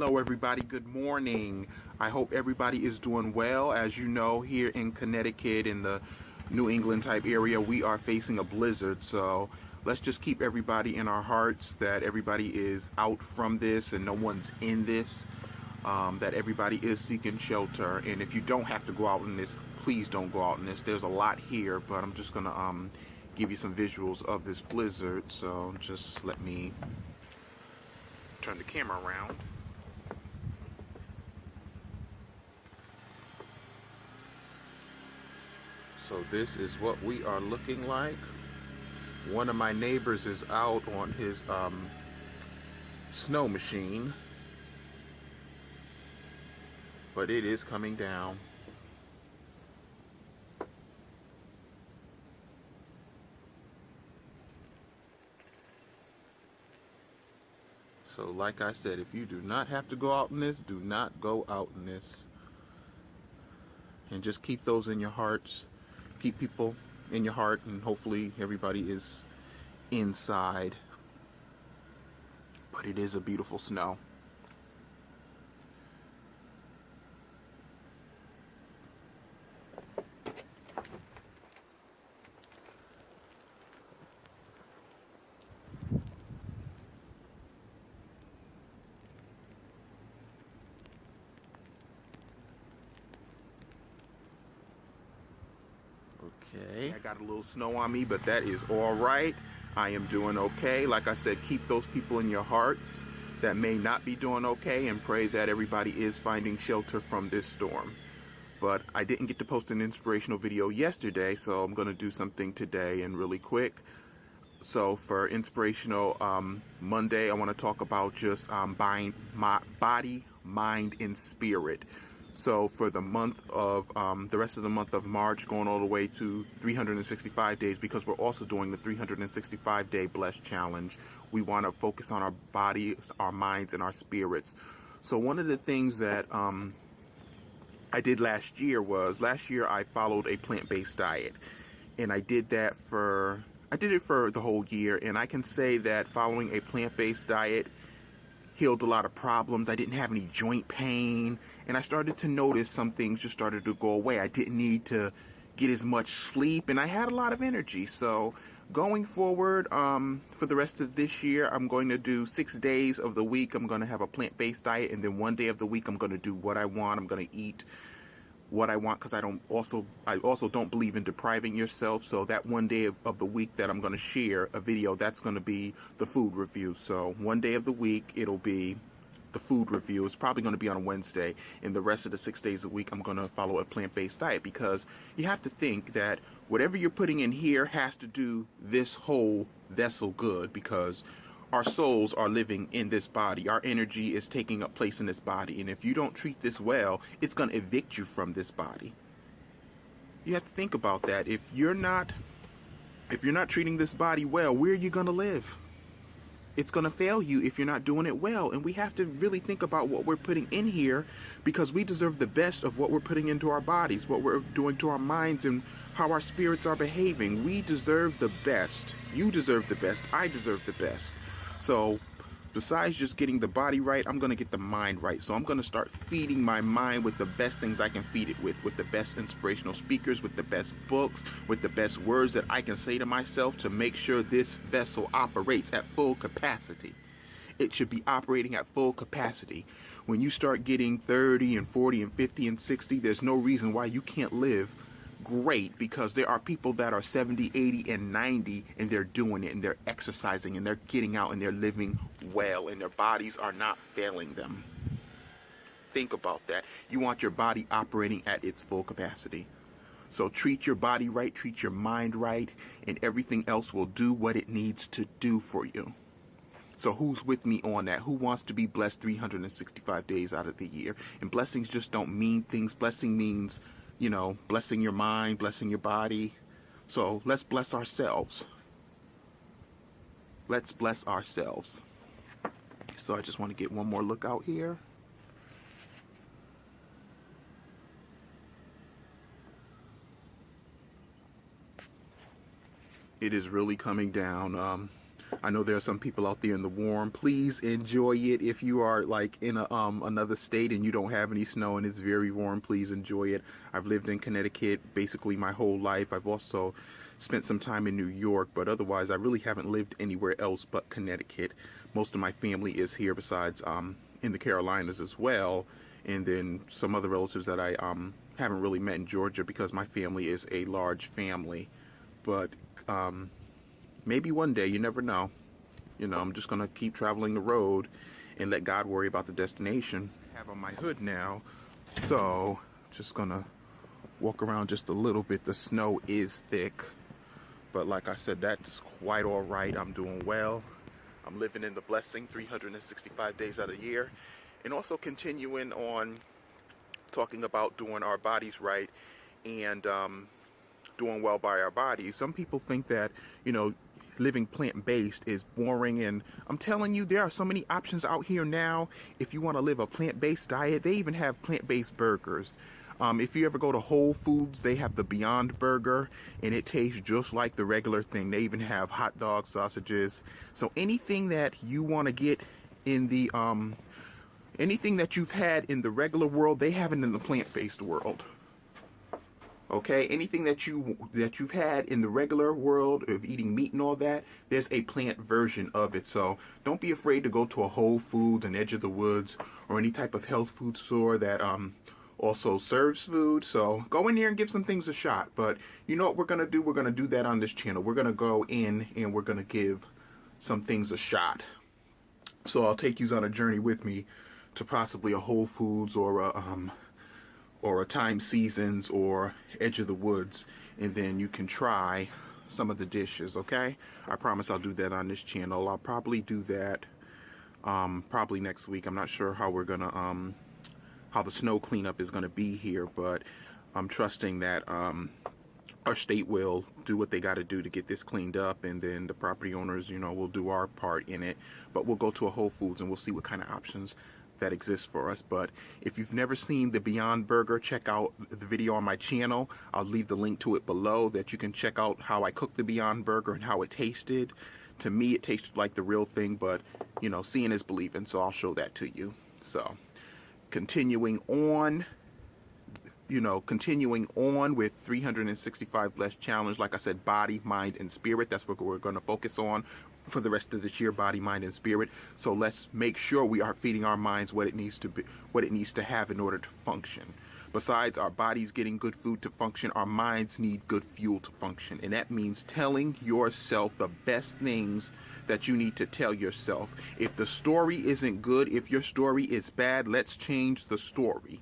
Hello everybody, good morning. I hope everybody is doing well. As you know, here in Connecticut, in the New England type area, we are facing a blizzard. So let's just keep everybody in our hearts that everybody is out from this and no one's in this, that everybody is seeking shelter. And if you don't have to go out in this, please don't go out in this. There's a lot here, but I'm just gonna give you some visuals of this blizzard. So just let me turn the camera around. So this is what we are looking like. One of my neighbors is out on his snow machine, but it is coming down. So like I said, if you do not have to go out in this, do not go out in this. And just keep those in your hearts. Keep people in your heart, and hopefully everybody is inside. But it is a beautiful snow. Okay, I got a little snow on me, but that is all right. I am doing okay. Like I said, keep those people in your hearts that may not be doing okay, and pray that everybody is finding shelter from this storm. But I didn't get to post an inspirational video yesterday, so I'm going to do something today and really quick. So for Inspirational Monday, I want to talk about just body, mind, and spirit. So for the month of, the rest of the month of March, going all the way to 365 days, because we're also doing the 365-day Blessed Challenge, we want to focus on our bodies, our minds, and our spirits. So one of the things that I did last year I followed a plant-based diet. And I did it for the whole year. And I can say that following a plant-based diet healed a lot of problems. I didn't have any joint pain, and I started to notice some things just started to go away. I didn't need to get as much sleep, and I had a lot of energy. So going forward, for the rest of this year, I'm going to do 6 days of the week. I'm going to have a plant-based diet, and then 1 day of the week I'm going to do what I want. I'm going to eat what I want, because I also don't believe in depriving yourself. So that 1 day of the week that I'm going to share a video, that's going to be the food review. So 1 day of the week, it'll be the food review. It's probably going to be on a Wednesday, and the rest of the 6 days a week I'm going to follow a plant-based diet, because you have to think that whatever you're putting in here has to do this whole vessel good, because our souls are living in this body. Our energy is taking up place in this body. And if you don't treat this well, it's going to evict you from this body. You have to think about that. If you're not treating this body well, where are you going to live? It's going to fail you if you're not doing it well. And we have to really think about what we're putting in here, because we deserve the best of what we're putting into our bodies, what we're doing to our minds, and how our spirits are behaving. We deserve the best. You deserve the best. I deserve the best. So besides just getting the body right, I'm going to get the mind right. So I'm going to start feeding my mind with the best things I can feed it with the best inspirational speakers, with the best books, with the best words that I can say to myself to make sure this vessel operates at full capacity. It should be operating at full capacity. When you start getting 30 and 40 and 50 and 60, there's no reason why you can't live great, because there are people that are 70, 80, and 90, and they're doing it, and they're exercising, and they're getting out, and they're living well, and their bodies are not failing them. Think about that. You want your body operating at its full capacity. So treat your body right, treat your mind right, and everything else will do what it needs to do for you. So who's with me on that? Who wants to be blessed 365 days out of the year? And blessings just don't mean things. Blessing means, you know, blessing your mind, blessing your body. So let's bless ourselves. Let's bless ourselves. So I just want to get one more look out here. It is really coming down. I know there are some people out there in the warm. Please enjoy it. If you are like in a another state and you don't have any snow and it's very warm, please enjoy it. I've lived in Connecticut basically my whole life. I've also spent some time in New York, but otherwise I really haven't lived anywhere else but Connecticut. Most of my family is here, besides in the Carolinas as well, and then some other relatives that I haven't really met in Georgia because my family is a large family. But maybe one day, you never know. You know, I'm just gonna keep traveling the road and let God worry about the destination. I have on my hood now, so just gonna walk around just a little bit. The snow is thick, but like I said, that's quite all right. I'm doing well. I'm living in the blessing 365 days out of the year, and also continuing on talking about doing our bodies right and doing well by our bodies. Some people think that, you know, living plant-based is boring, and I'm telling you, there are so many options out here now. If you want to live a plant-based diet, they even have plant-based burgers. If you ever go to Whole Foods, they have the Beyond Burger, and it tastes just like the regular thing. They even have hot dogs, sausages. So anything that you want to get in the anything that you've had in the regular world, they have it in the plant-based world. Okay, anything that you've had in the regular world of eating meat and all that, there's a plant version of it. So don't be afraid to go to a Whole Foods, an Edge of the Woods, or any type of health food store that also serves food. So go in there and give some things a shot. But you know what we're gonna do? We're gonna do that on this channel. We're gonna go in and we're gonna give some things a shot. So I'll take you on a journey with me to possibly a Whole Foods or a Time Seasons or Edge of the Woods, and then you can try some of the dishes. Okay, I promise I'll do that on this channel. I'll probably do that probably next week. I'm not sure how we're gonna how the snow cleanup is gonna be here, but I'm trusting that our state will do what they got to do to get this cleaned up, and then the property owners, you know, will do our part in it. But we'll go to a Whole Foods and we'll see what kind of options that exists for us. But if you've never seen the Beyond Burger, check out the video on my channel. I'll leave the link to it below, that you can check out how I cooked the Beyond Burger and how it tasted. To me, it tasted like the real thing, but you know, seeing is believing, so I'll show that to you. So continuing on, you know, continuing on with 365 Blessed Challenge. Like I said, body, mind, and spirit. That's what we're going to focus on for the rest of this year, body, mind, and spirit. So let's make sure we are feeding our minds what it needs to be, what it needs to have in order to function. Besides our bodies getting good food to function, our minds need good fuel to function. And that means telling yourself the best things that you need to tell yourself. If the story isn't good, if your story is bad, let's change the story.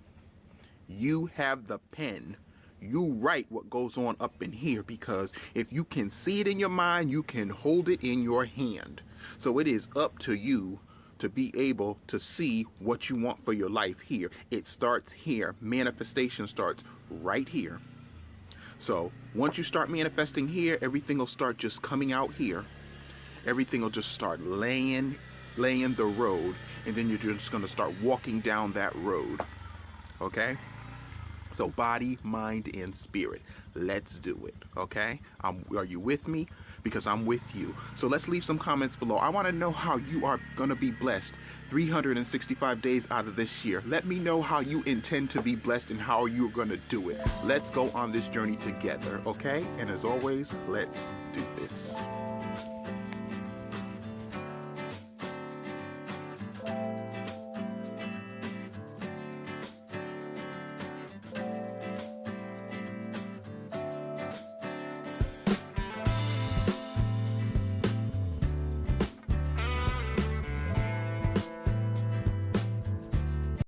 You have the pen. You write what goes on up in here, because if you can see it in your mind, you can hold it in your hand. So it is up to you to be able to see what you want for your life here. It starts here. Manifestation starts right here. So once you start manifesting here, everything will start just coming out here. Everything will just start laying the road, and then you're just going to start walking down that road. Okay? So body, mind, and spirit. Let's do it, okay? Are you with me? Because I'm with you. So let's leave some comments below. I want to know how you are going to be blessed 365 days out of this year. Let me know how you intend to be blessed and how you're going to do it. Let's go on this journey together, okay? And as always, let's do this.